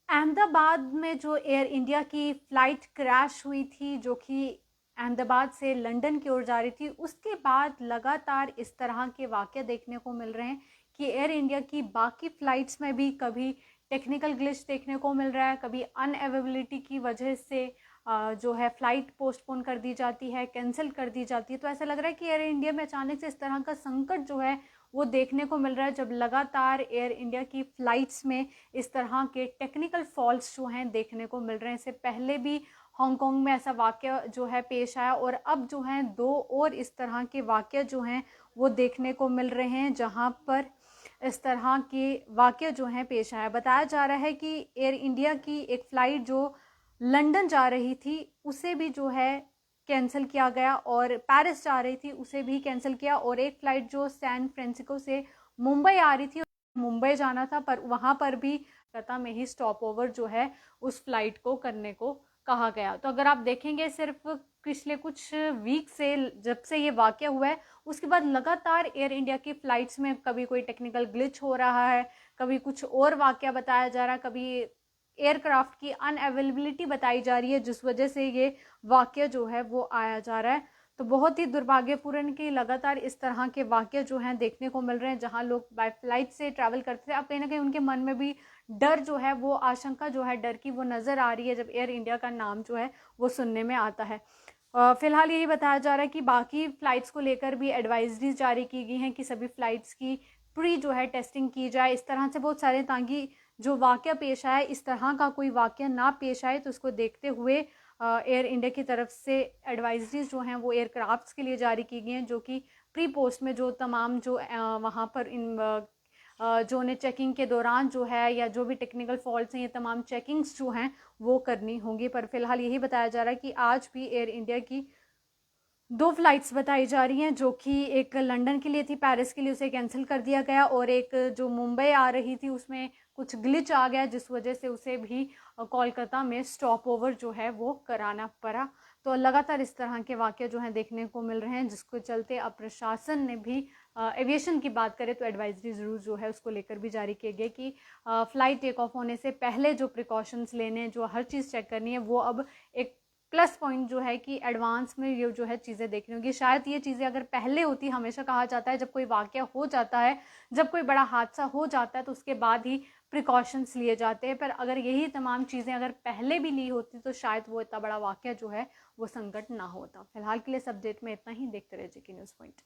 अहमदाबाद में जो air India की फ़्लाइट क्रैश हुई थी, जो कि अहमदाबाद से लंदन की ओर जा रही थी, उसके बाद लगातार इस तरह के वाक़ये देखने को मिल रहे हैं कि एयर इंडिया की बाकी फ़्लाइट्स में भी कभी टेक्निकल ग्लिच देखने को मिल रहा है, कभी अनअवेलेबिलिटी की वजह से जो है फ़्लाइट पोस्टपोन कर दी जाती है, कैंसिल कर दी जाती है। तो ऐसा लग रहा है कि एयर इंडिया में अचानक से इस तरह का संकट जो है वो देखने को मिल रहा है, जब लगातार एयर इंडिया की फ़्लाइट्स में इस तरह के टेक्निकल फॉल्ट्स जो हैं देखने को मिल रहे हैं। इससे पहले भी हांगकांग में ऐसा वाक़या जो है पेश आया, और अब जो हैं 2 और इस तरह के वाक़ये जो हैं वो देखने को मिल रहे हैं, जहां पर इस तरह के वाक़ये जो हैं पेश आया। बताया जा रहा है कि एयर इंडिया की एक फ़्लाइट जो लंदन जा रही थी उसे भी जो है कैंसिल किया गया, और पेरिस जा रही थी उसे भी कैंसिल किया, और एक फ़्लाइट जो सैन फ्रांसिस्को से मुंबई आ रही थी, मुंबई जाना था, पर वहाँ पर भी कलकत्ता में ही स्टॉप ओवर जो है उस फ्लाइट को करने को कहा गया। तो अगर आप देखेंगे सिर्फ पिछले कुछ वीक से, जब से ये वाक़या हुआ है, उसके बाद लगातार एयर इंडिया की फ़्लाइट्स में कभी कोई टेक्निकल ग्लिच हो रहा है, कभी कुछ और वाक़या बताया जा रहा है, कभी एयरक्राफ्ट की अनअवेलेबिलिटी बताई जा रही है, जिस वजह से ये वाक़या जो है वो आया जा रहा है। तो बहुत ही दुर्भाग्यपूर्ण कि लगातार इस तरह के वाक़ये जो हैं देखने को मिल रहे हैं, जहां लोग बाय फ्लाइट से ट्रैवल करते थे, अब कहीं ना कहीं उनके मन में भी डर जो है वो, आशंका जो है डर की, वो नज़र आ रही है जब एयर इंडिया का नाम जो है वो सुनने में आता है। फिलहाल यही बताया जा रहा है कि बाकी फ़्लाइट्स को लेकर भी एडवाइजरीज जारी की गई हैं कि सभी फ़्लाइट्स की प्री जो है टेस्टिंग की जाए, इस तरह से बहुत सारे, ताकि जो वाक़या पेश आए इस तरह का कोई वाक़या ना पेश आए। तो उसको देखते हुए एयर इंडिया की तरफ से एडवाइजरीज जो हैं वो एयरक्राफ्ट्स के लिए जारी की गई हैं, जो कि प्री पोस्ट में जो तमाम जो वहाँ पर जो उन्हें चेकिंग के दौरान जो है, या जो भी टेक्निकल फॉल्ट्स हैं, ये तमाम चेकिंग्स जो हैं वो करनी होंगी। पर फिलहाल यही बताया जा रहा है कि आज भी एयर इंडिया की 2 फ्लाइट्स बताई जा रही हैं, जो कि एक लंदन के लिए थी, पेरिस के लिए उसे कैंसिल कर दिया गया, और एक जो मुंबई आ रही थी उसमें कुछ ग्लिच आ गया, जिस वजह से उसे भी कोलकाता में स्टॉप ओवर जो है वो कराना पड़ा। तो लगातार इस तरह के वाक़ये जो हैं देखने को मिल रहे हैं, जिसको चलते अब प्रशासन ने भी एविएशन की बात करें तो एडवाइजरी ज़रूर जो है उसको लेकर भी जारी किए गए कि फ़्लाइट टेक ऑफ होने से पहले जो प्रिकॉशंस लेने, जो हर चीज़ चेक करनी है, वो अब एक प्लस पॉइंट जो है कि एडवांस में ये जो है चीज़ें देखनी होगी। शायद ये चीज़ें अगर पहले होती, हमेशा कहा जाता है जब कोई वाक़या हो जाता है, जब कोई बड़ा हादसा हो जाता है, तो उसके बाद ही प्रिकॉशंस लिए जाते हैं, पर अगर यही तमाम चीज़ें अगर पहले भी ली होती तो शायद वो इतना बड़ा वाक़या जो है वो संकट ना होता। फिलहाल के लिए इस अपडेट में इतना ही। देखते रहिए जेके न्यूज़ पॉइंट।